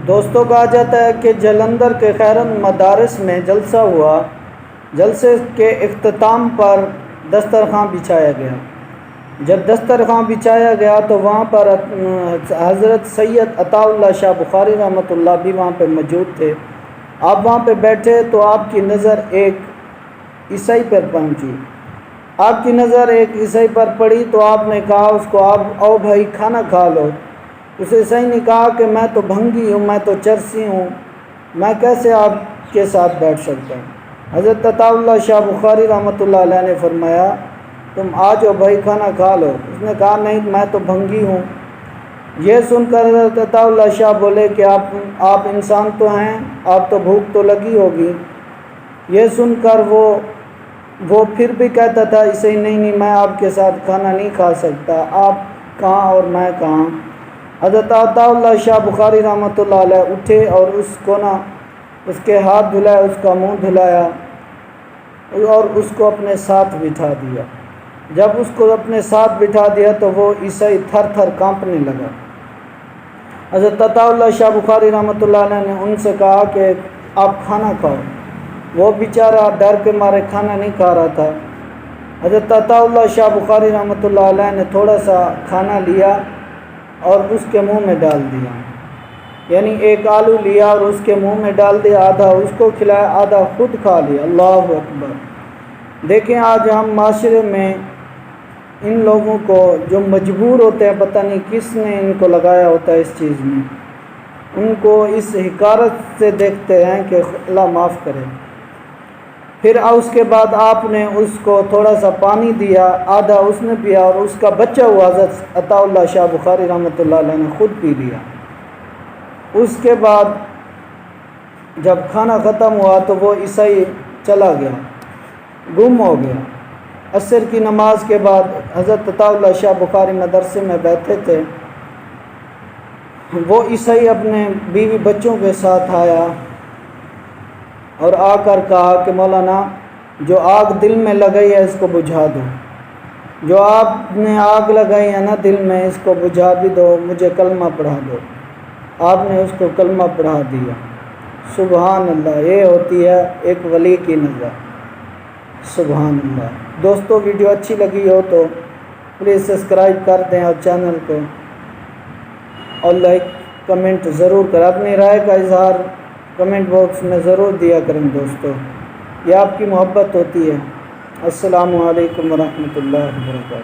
دوستوں کہا جاتا ہے کہ جلندھر کے خیرن مدارس میں جلسہ ہوا۔ جلسے کے اختتام پر دسترخوان بچھایا گیا۔ جب دسترخوان بچھایا گیا تو وہاں پر حضرت سید عطا اللہ شاہ بخاری رحمۃ اللہ بھی وہاں پہ موجود تھے۔ آپ وہاں پہ بیٹھے تو آپ کی نظر ایک عیسائی پر پہنچی۔ آپ کی نظر ایک عیسائی پر پڑی تو آپ نے کہا اس کو، آپ آؤ بھائی کھانا کھا لو۔ اس عیسائی نے کہا کہ میں تو بھنگی ہوں، میں تو چرسی ہوں، میں کیسے آپ کے ساتھ بیٹھ سکتا ہوں۔ حضرت عطا اللہ شاہ بخاری رحمۃ اللہ علیہ نے فرمایا تم آ جاؤ بھائی کھانا کھا لو۔ اس نے کہا نہیں میں تو بھنگی ہوں۔ یہ سن کر حضرت عطا اللہ شاہ بولے کہ آپ انسان تو ہیں، آپ تو بھوک تو لگی ہوگی۔ یہ سن کر وہ پھر بھی کہتا تھا اسے نہیں میں آپ کے ساتھ کھانا نہیں کھا سکتا، آپ کہاں اور میں کہاں۔ حضرت عطا اللہ شاہ بخاری رحمۃ اللہ علیہ اٹھے اور اس کے ہاتھ دھلائے، اس کا منہ دھلایا اور اس کو اپنے ساتھ بٹھا دیا۔ جب اس کو اپنے ساتھ بٹھا دیا تو وہ عیسائی تھر تھر کانپنے لگا۔ حضرت عطا اللہ شاہ بخاری رحمۃ اللہ علیہ نے ان سے کہا کہ آپ کھانا کھاؤ۔ وہ بیچارہ ڈر کے مارے کھانا نہیں کھا رہا تھا۔ حضرت عطا اللہ شاہ بخاری رحمۃ اللہ علیہ نے تھوڑا سا کھانا لیا اور اس کے منہ میں ڈال دیا، یعنی ایک آلو لیا اور اس کے منہ میں ڈال دیا، آدھا اس کو کھلایا، آدھا خود کھا لیا۔ اللہ اکبر۔ دیکھیں آج ہم معاشرے میں ان لوگوں کو جو مجبور ہوتے ہیں، پتہ نہیں کس نے ان کو لگایا ہوتا ہے اس چیز میں، ان کو اس حقارت سے دیکھتے ہیں کہ اللہ معاف کرے۔ پھر اس کے بعد آپ نے اس کو تھوڑا سا پانی دیا، آدھا اس نے پیا اور اس کا بچہ ہوا حضرت عطا اللہ شاہ بخاری رحمۃ اللہ علیہ نے خود پی لیا۔ اس کے بعد جب کھانا ختم ہوا تو وہ عیسائی چلا گیا، گم ہو گیا۔ عصر کی نماز کے بعد حضرت عطا اللہ شاہ بخاری مدرسے میں بیٹھے تھے، وہ عیسائی اپنے بیوی بچوں کے ساتھ آیا اور آ کر کہا کہ مولانا جو آگ دل میں لگائی ہے اس کو بجھا دو، جو آپ نے آگ لگائی ہے نا دل میں اس کو بجھا بھی دو، مجھے کلمہ پڑھا دو۔ آپ نے اس کو کلمہ پڑھا دیا۔ سبحان اللہ، یہ ہوتی ہے ایک ولی کی نظر۔ سبحان اللہ۔ دوستو ویڈیو اچھی لگی ہو تو پلیز سبسکرائب کر دیں اور چینل کو اور لائک کمنٹ ضرور کریں۔ اپنی رائے کا اظہار کمنٹ باکس میں ضرور دیا کریں دوستو، یہ آپ کی محبت ہوتی ہے۔ السلام علیکم ورحمۃ اللہ وبرکاتہ۔